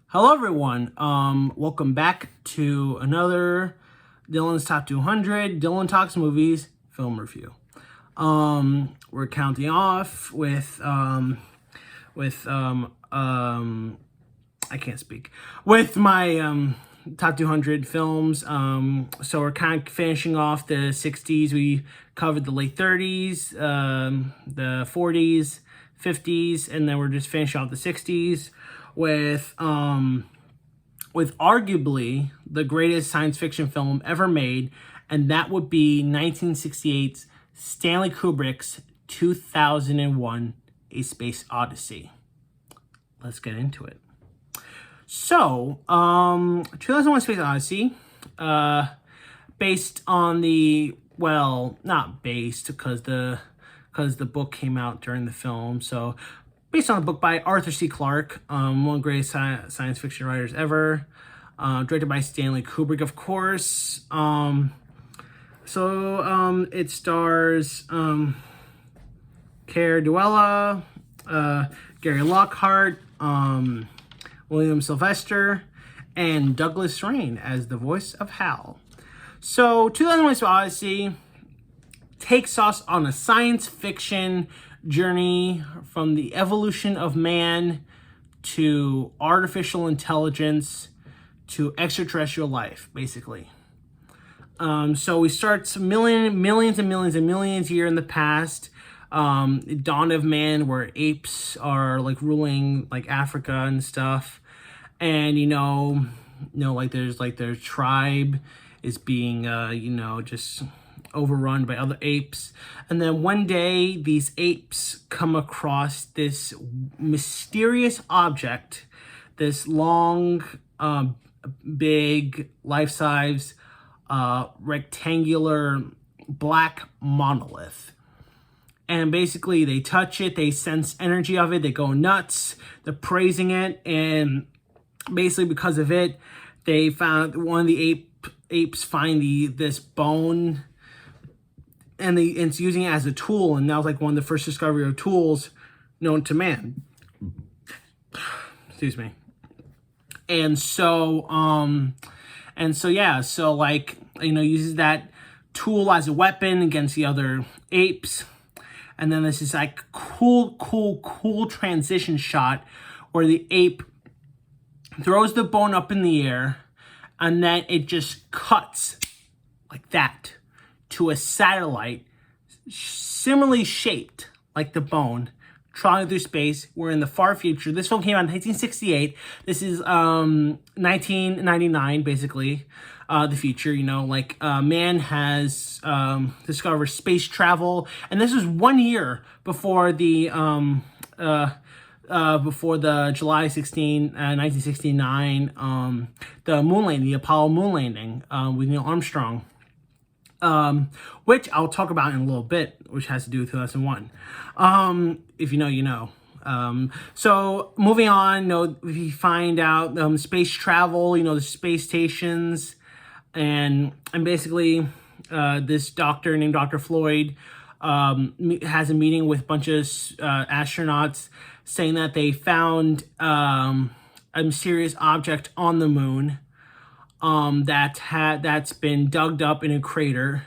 Hello everyone, welcome back to another Dylan's Top 200, Dylan Talks Movies film review. We're counting off with I can't speak, with my top 200 films. So we're kind of finishing off the 60s. We covered the late 30s, the 40s, 50s, and then we're just finishing off the 60s with arguably the greatest science fiction film ever made, and that would be 1968's Stanley Kubrick's 2001 A Space Odyssey. Let's get into it. So, 2001 Space Odyssey, based on the, well, not based because the book came out during the film, so based on a book by Arthur C. Clarke, one of the greatest science fiction writers ever, directed by Stanley Kubrick, of course. It stars Cara Duella, Gary Lockhart, William Sylvester, and Douglas Rain as the voice of Hal. So, 2001 Space Odyssey takes us on a science fiction journey from the evolution of man to artificial intelligence to extraterrestrial life, basically. So we start millions and millions years in the past, dawn of man, where apes are like ruling like Africa and stuff, and their tribe is being just overrun by other apes. And then one day these apes come across this mysterious object, this long, big, life-size, rectangular black monolith. And basically they touch it, they sense energy of it, they go nuts, they're praising it, and basically because of it, they found one of the apes find this bone, and it's using it as a tool, and that was like one of the first discovery of tools known to man. Excuse me. Uses that tool as a weapon against the other apes. And then this is like cool transition shot where the ape throws the bone up in the air, and then it just cuts like that to a satellite similarly shaped like the bone, traveling through space. We're in the far future. This film came out in 1968. This is 1999, basically. The future, man has discovered space travel, and this was 1 year before the July 16, 1969, the moon landing, the Apollo moon landing, with Neil Armstrong. Which I'll talk about in a little bit, which has to do with 2001. If you know, you know. So moving on, we find out space travel, the space stations, and basically this doctor named Dr. Floyd has a meeting with a bunch of astronauts, saying that they found a mysterious object on the moon. That's been dug up in a crater,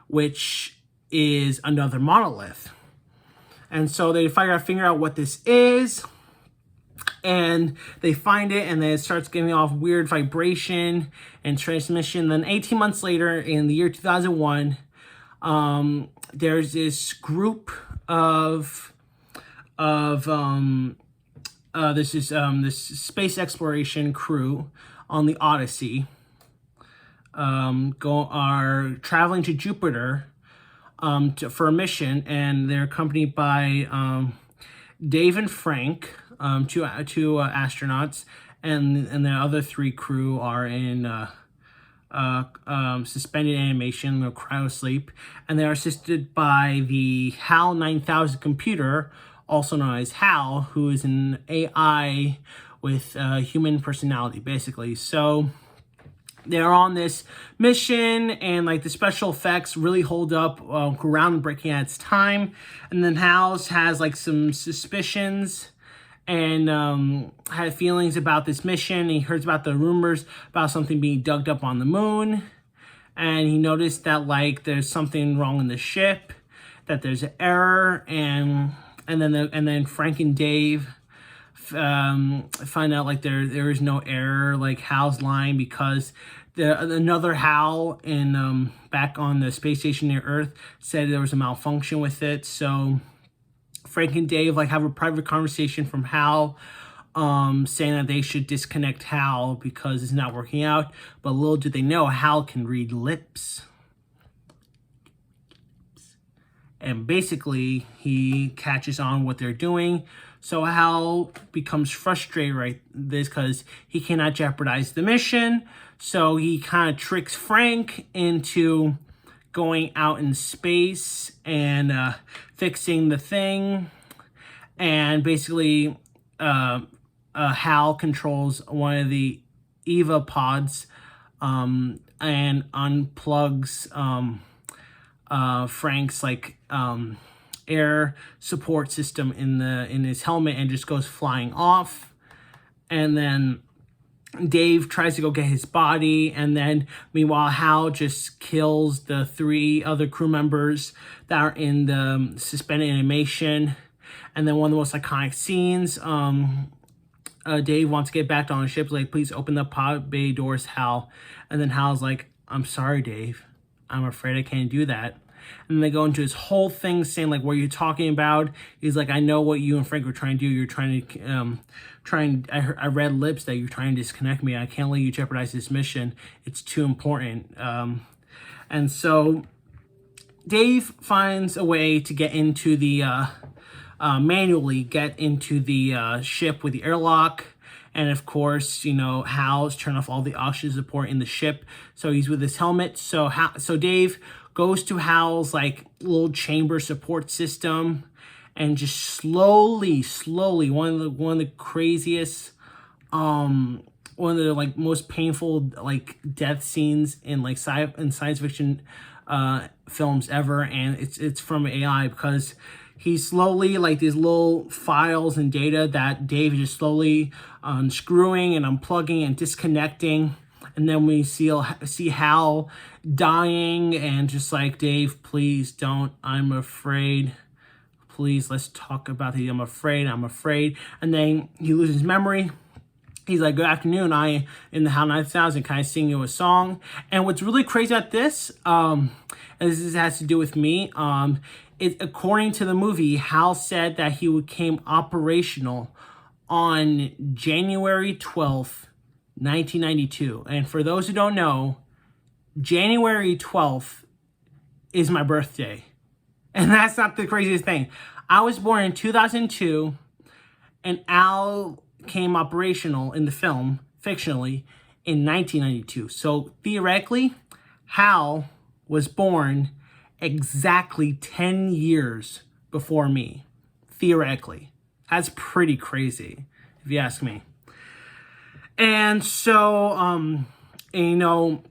which is another monolith. And so they figure out what this is, and they find it, and then it starts giving off weird vibration and transmission. Then 18 months later, in the year 2001, there's this group of this space exploration crew on the Odyssey, are traveling to Jupiter for a mission, and they're accompanied by Dave and Frank, two astronauts, and the other three crew are in suspended animation, cryosleep, and they are assisted by the HAL 9000 computer, also known as HAL, who is an AI with human personality, basically. So they're on this mission, and the special effects really hold up, groundbreaking at its time. And then Hal's has some suspicions, and had feelings about this mission. He heard about the rumors about something being dug up on the moon, and he noticed that like there's something wrong in the ship, that there's an error, and then Frank and Dave find out like there is no error, like Hal's lying because another Hal in back on the space station near Earth said there was a malfunction with it. So Frank and Dave like have a private conversation from Hal, saying that they should disconnect Hal because it's not working out. But little do they know, Hal can read lips. And basically, he catches on what they're doing. So Hal becomes frustrated right this because he cannot jeopardize the mission. So he kind of tricks Frank into going out in space and fixing the thing. And basically, Hal controls one of the Eva pods and unplugs Frank's like air support system in his helmet and just goes flying off. And then Dave tries to go get his body, and then meanwhile Hal just kills the 3 other crew members that are in the suspended animation. And then one of the most iconic scenes, Dave wants to get back on the ship, like, please open the pod bay doors, Hal. And then Hal's like, I'm sorry, Dave, I'm afraid I can't do that. And they go into this whole thing saying like, what are you talking about? He's like, I know what you and Frank were trying to do. You're trying to I read lips that you're trying to disconnect me. I can't let you jeopardize this mission. It's too important. And so Dave finds a way to get into the manually get into the ship with the airlock. And of course, you know, Hal's turned off all the oxygen support in the ship, so he's with his helmet. So Dave goes to Hal's like little chamber support system, and just slowly, one of the craziest, one of the like most painful like death scenes in like science fiction films ever, and it's from AI because he's slowly like these little files and data that Dave is just slowly unscrewing and unplugging and disconnecting. And then we see Hal dying and just like, Dave, please don't. I'm afraid. Please, let's talk about it. I'm afraid. And then he loses memory. He's like, good afternoon. I, in the HAL 9000, can I sing you a song? And what's really crazy about this, and this has to do with me, according to the movie, Hal said that he became operational on January 12th, 1992. And for those who don't know, January 12th is my birthday. And that's not the craziest thing. I was born in 2002, and Al came operational in the film, fictionally, in 1992. So theoretically, Hal was born exactly 10 years before me. Theoretically. That's pretty crazy, if you ask me. And so, you know,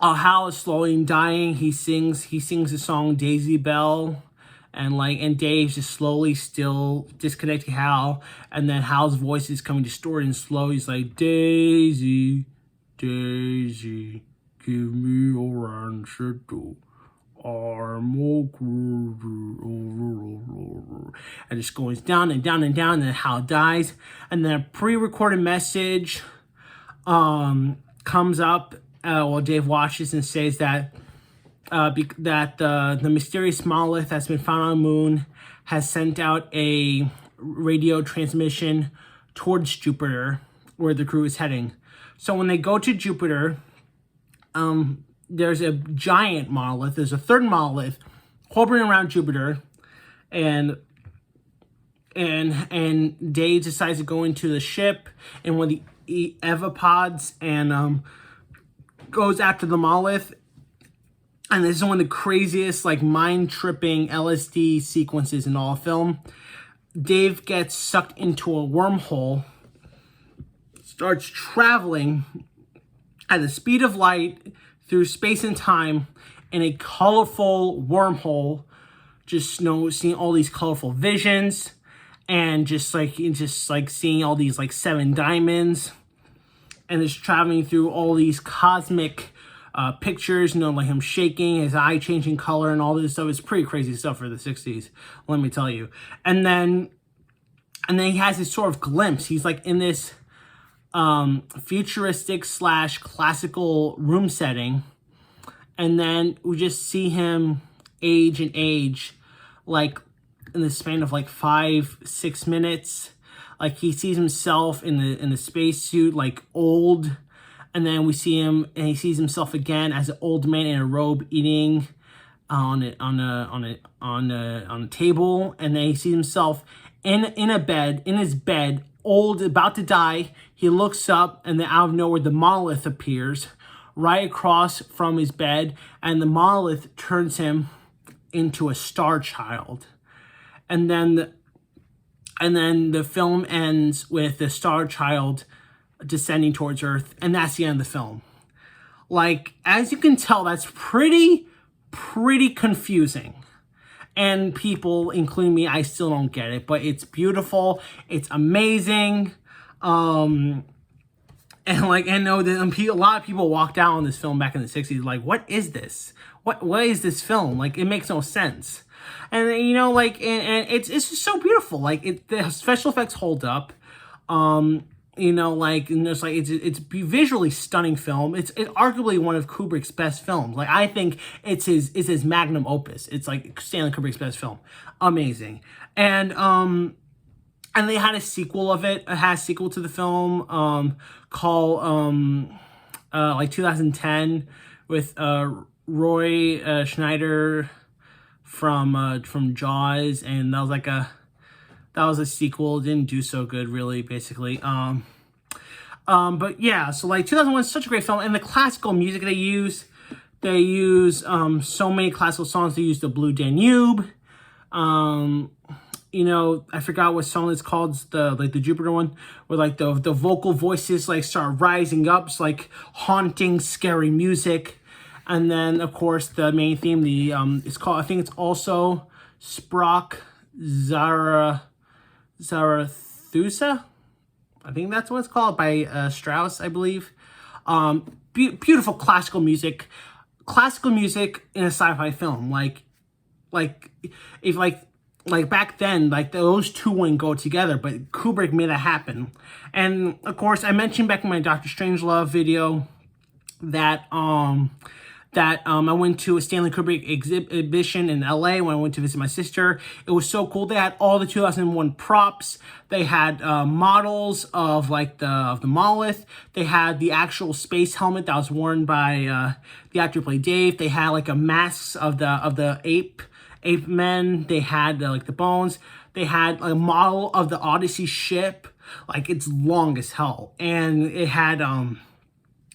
Hal is slowly dying. He sings the song Daisy Bell, and Dave's just slowly still disconnecting Hal, and then Hal's voice is coming distorted and slow. He's like, Daisy, Daisy, give me your answer to and just goes down and down and down, and then Hal dies, and then a pre-recorded message comes up while Dave watches and says that the mysterious monolith that's been found on the moon has sent out a radio transmission towards Jupiter, where the crew is heading. So when they go to Jupiter, there's a giant monolith. There's a third monolith hovering around Jupiter, and Dave decides to go into the ship in one of the Evapods and goes after the monolith. And this is one of the craziest, like, mind-tripping LSD sequences in all film. Dave gets sucked into a wormhole, starts traveling at the speed of light through space and time in a colorful wormhole, just seeing all these colorful visions. and just like seeing all these like 7 diamonds, and just traveling through all these cosmic pictures, like him shaking, his eye changing color, and all this stuff. It's pretty crazy stuff for the 60s, let me tell you. And then he has this sort of glimpse. He's like in this futuristic / classical room setting, and then we just see him age, like in the span of like 5-6 minutes. Like he sees himself in the spacesuit, like old, and then we see him, and he sees himself again as an old man in a robe eating on a table, and then he sees himself in his bed, old, about to die. He looks up, and then out of nowhere, the monolith appears right across from his bed, and the monolith turns him into a star child. And then the film ends with the star child descending towards Earth, and that's the end of the film. Like, as you can tell, that's pretty confusing. And people, including me, I still don't get it, but it's beautiful, it's amazing. And I know that a lot of people walked out on this film back in the 60s, like, what is this? What is this film? Like, it makes no sense. And and it's just so beautiful. Like, the special effects hold up. And it's visually stunning film. It's arguably one of Kubrick's best films. Like, I think it's his magnum opus. It's like Stanley Kubrick's best film. Amazing. And they had a sequel of it. It has a sequel to the film called 2010 with Roy Schneider from Jaws, and that was a sequel. It didn't do so good, really, basically. But yeah, so like 2001 is such a great film, and the classical music they use so many classical songs. They use the Blue Danube. I forgot what song it's called. It's the Jupiter one, where like the vocal voices like start rising up. It's like haunting, scary music. And then, of course, the main theme, it's called, I think it's also Sprach Zarathustra. I think that's what it's called, by Strauss, I believe. Beautiful classical music in a sci-fi film. Like back then, like those two wouldn't go together, but Kubrick made that happen. And of course, I mentioned back in my Dr. Strangelove video that I went to a Stanley Kubrick exhibition in LA when I went to visit my sister. It was so cool. They had all the 2001 props. They had models of like the monolith. They had the actual space helmet that was worn by the actor who played Dave. They had like a masks of the ape men. They had like the bones. They had a model of the Odyssey ship. Like, it's long as hell, and it had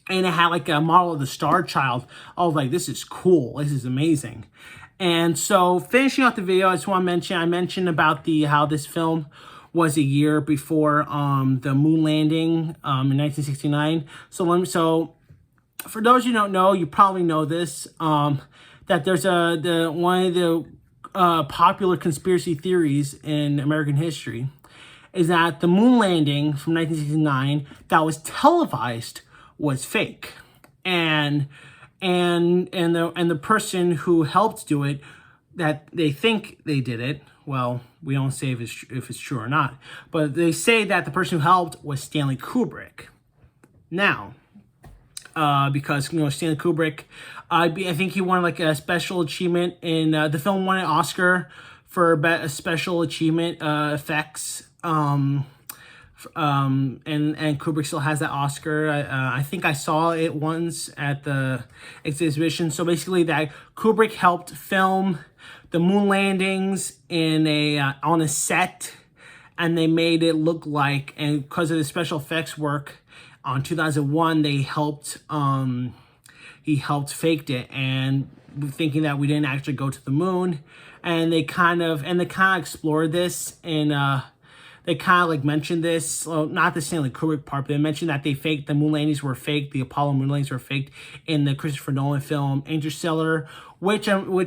like a model of the Star Child. I was like, this is cool. This is amazing. And so, finishing off the video, I just want to mention, I mentioned about how this film was a year before the moon landing in 1969. So for those you don't know, you probably know this, that there's one of the popular conspiracy theories in American history is that the moon landing from 1969 that was televised was fake, and the person who helped do it, that they think they did it. Well, we don't say if it's true or not, but they say that the person who helped was Stanley Kubrick. Now, because Stanley Kubrick, I think he won like a special achievement in the film, won an Oscar for a special achievement effects. And Kubrick still has that Oscar. I think I saw it once at the exhibition. So basically, that Kubrick helped film the moon landings on a set, and they made it look like, and because of the special effects work on 2001, he helped faked it, and thinking that we didn't actually go to the moon. And they kind of explored this in they kind of like mentioned this, not the Stanley Kubrick part, but they mentioned that the moon landings were fake, the Apollo moon landings were faked in the Christopher Nolan film Interstellar, which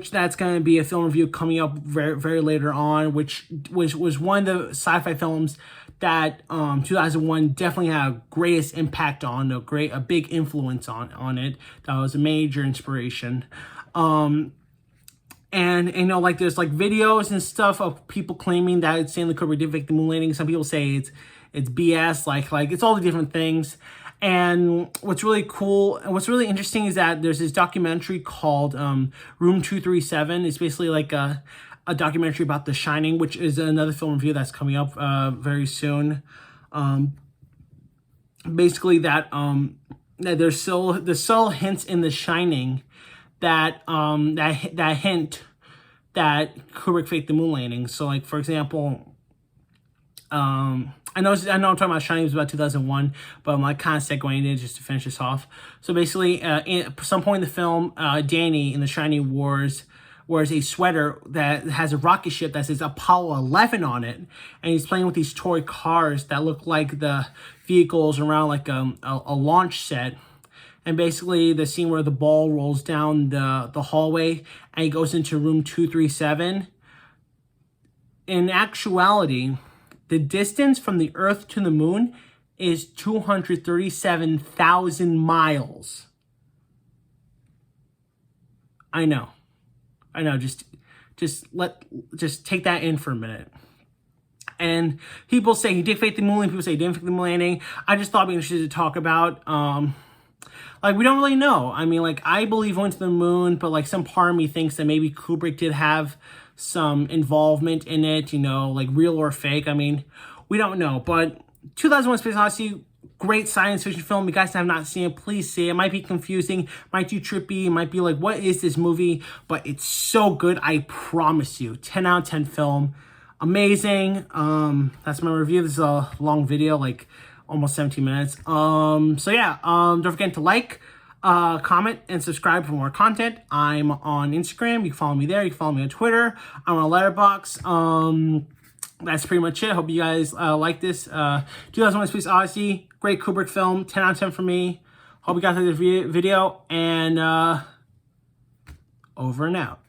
that's going to be a film review coming up very, very later on, which was one of the sci-fi films that 2001 definitely had greatest impact on, a big influence on it. That was a major inspiration. And you know, like there's like videos and stuff of people claiming that Stanley Kubrick did fake the moon landing. Some people say it's BS, like it's all the different things. And what's really cool and what's really interesting is that there's this documentary called Room 237. It's basically like a documentary about The Shining, which is another film review that's coming up very soon. Basically that there's still hints in The Shining that that hint that Kubrick faked the moon landing. So like, for example, I know I'm talking about Shining was about 2001, but I'm like kind of segueing it just to finish this off. So basically, at some point in the film, Danny in The Shining wears a sweater that has a rocket ship that says Apollo 11 on it, and he's playing with these toy cars that look like the vehicles around like a launch set. And basically, the scene where the ball rolls down the hallway and he goes into room 237. In actuality, the distance from the Earth to the moon is 237,000 miles. I know. Just take that in for a minute. And people say he did fake the moon landing. People say he didn't fake the moon landing. I just thought it'd be interesting to talk about. Like, we don't really know. I mean, like, I believe he went to the moon, but, like, some part of me thinks that maybe Kubrick did have some involvement in it, you know, like, real or fake. I mean, we don't know. But 2001 Space Odyssey, great science fiction film. If you guys have not seen it, please see it. It might be confusing, might be trippy, it might be like, what is this movie? But it's so good, I promise you. 10 out of 10 film. Amazing. That's my review. This is a long video, like, almost 17 minutes. So yeah, don't forget to like, comment, and subscribe for more content. I'm on Instagram. You can follow me there. You can follow me on Twitter. I'm on Letterboxd. That's pretty much it. Hope you guys like this. 2001 Space Odyssey, great Kubrick film. 10 out of 10 for me. Hope you guys like this video. And over and out.